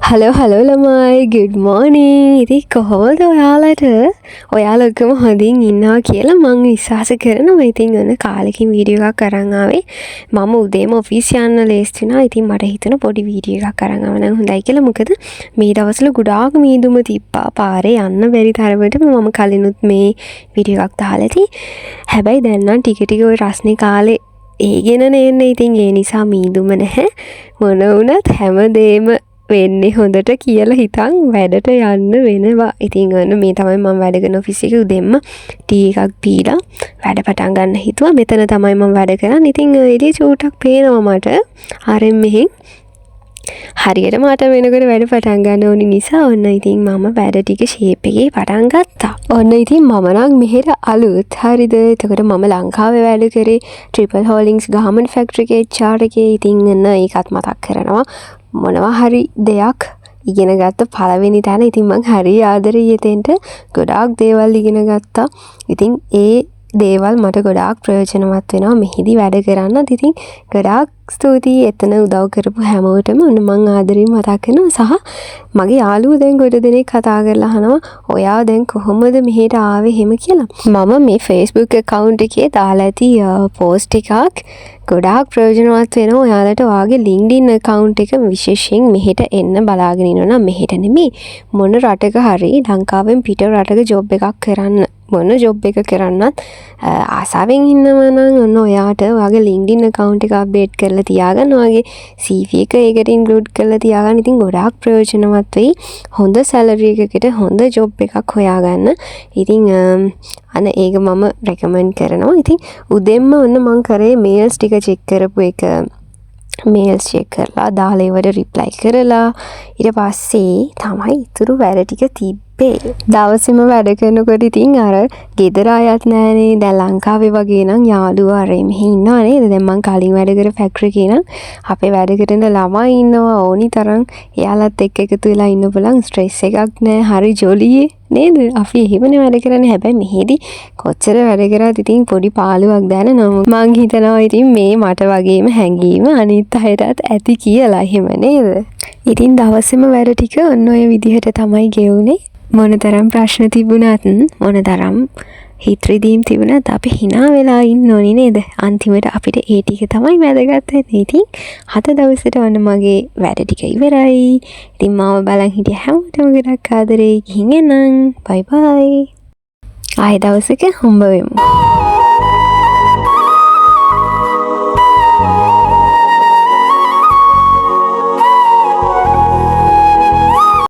Hello ළමයි good morning. ඉතින් කොහොමද ඔයාලා ඔක්කොම හොඳින් ඉන්නවා කියලා මම විශ්වාස කරනවා. ඉතින් ඔන්න කාලෙකින් වීඩියෝ එකක් අරන් ආවේ. මම උදේම ඔෆිස් යන්න ලේස්ති වුණා. ඉතින් මට හිතුණා පොඩි වීඩියෝ එකක් අරන් ආව නම් හොඳයි කියලා. මොකද මේ දවස්වල ගොඩාක් මීදුම තිබ්බා. පාරේ යන්න බැරි තරමට මම කලිනුත් මේ වීඩියෝ එකක් දාලා තියි. හැබැයි දැන් නම් ටික ටික ওই රස්නේ කාලේ ඒගෙන නෙන්නේ. ඉතින් ඒ නිසා මීදුම නැහැ. මොන වුණත් හැමදේම වෙන්නේ හොඳට කියලා හිතන් වැඩට යන්න වෙනවා. ඉතින් ඔන්න මේ තමයි මම වැඩ කරන ඔෆිස් එකේ උදෙන්ම ටී එකක් පීලා වැඩ පටන් ගන්න හිතුවා. මෙතන තමයි මම වැඩ කරන්නේ. ඉතින් එළිය චූටක් පේනවා මට. ආරෙන් මෙහෙන් හරියට මට වෙනකොට වැඩ පටන් ගන්න ඕනි නිසා ඔන්න ඉතින් මම වැඩ ටික ෂේප් එකේ පටන් ගත්තා. ඔන්න ඉතින් මම නම් මෙහෙට අලුත්. හරිද? එතකොට මම ලංකාවේ වැඩ කරේ ට්‍රිපල් හෝලින්ග්ස් ගාමන්ට් ෆැක්ටරි එකේ HR එකේ. ඉතින් එන්න ඒකත් මතක් කරනවා. මොනවා හරි දෙයක් ඉගෙන ගත්ත පළවෙනි තැන. ඉතින් මං හරි ආදරෙයි එතෙන්ට. ගොඩාක් දේවල් ඉගෙන ගත්තා. ඉතින් ඒ දේවල් මට ගොඩාක් ප්‍රයෝජනවත් වෙනවා මෙහිදී වැඩ කරන්නත්. ඉතින් ගොඩාක් ස්තුතියි එතන උදව් කරපු හැමෝටම. ඔන්න මං ආදරෙන් මතක් කරනවා. සහ මගේ යාළුවෝ දැන් ගොඩ දෙනෙක් කතා කරලා අහනවා ඔයා දැන් කොහොමද මෙහෙට ආවේ එහෙම කියලා. මම මේ Facebook account එකේ දාලා ඇති post එකක් ගොඩාක් ප්‍රයෝජනවත් වෙනවා ඔයාලට. ඔයාගේ LinkedIn account එක විශේෂයෙන් මෙහෙට එන්න බලාගෙන ඉන්නවා නම් මෙහෙට නෙමෙයි මොන රටක හරි ලංකාවෙන් පිට රටක job එකක් කරන්න මොන job එක කරන්නත් ආසාවෙන් ඉන්නවා නම් ඔන්න ඔයාට ඔයාගේ LinkedIn account එක update කරලා තියාගන්න. ඔයාගේ CV එක ඒකට include කරලා තියාගන්න. ඉතින් ගොඩාක් ප්‍රයෝජනවත් වෙයි. හොඳ salary එකකට හොඳ job එකක් හොයාගන්න. ඉතින් අන්න ඒක මම recommend කරනවා. ඉතින් උදෙන්ම ඔන්න මං කරේ mails ටික check කරපු එක. mails check කරලා දාලා ඒවට reply කරලා ඊට පස්සේ තමයි ඉතුරු වැඩ ටික තිබ්බේ. දවසේම වැඩ කරනකොට ඉතින් අර ගෙදර අයත් නැහනේ. දැන් ලංකාවේ වගේ නම් යාළුවෝ අර මෙහි ඉන්නවා නේද? දැන් මං කලින් වැඩ කර ෆැක්ටරි එකේ නම් අපේ වැඩ කරන ළමයි ඉන්නවා ඕනි තරම්. එයාලත් එක්ක එකතු වෙලා ඉන්න බලන් ස්ට්‍රෙස් එකක් නැහැ. හරි ජොලියේ නේද? අපි එහෙමනේ වැඩ කරන්නේ. හැබැයි මෙහෙදි කොච්චර වැඩ කරාද ඉතින් පොඩි පාළුවක් දැනෙනවා. මං හිතනවා ඉතින් මේ මට වගේම හැංගීම අනිත් අයටත් ඇති කියලා. එහෙම නේද? ඉතින් දවසේම වැඩ ටික ඔන්න ඔය විදිහට තමයි ගෙවුනේ. මොනතරම් ප්‍රශ්න තිබුණත් මොනතරම් හිත රිදීම් තිබුණත් අපි hina වෙලා ඉන්න ඕනි නේද? අන්තිමට අපිට ඒ ටික තමයි වැදගත් වෙන්නේ. ඉතින් හත දවසට ඔන්න මගේ වැඩ ටික ඉවරයි. ඉතින් මාව බලන් හිටිය හැමෝටම ගොඩක් ආදරෙයි. ගිහින් එන්නම්. බයි බයි. ආයෙ දවසක හම්බ වෙමු.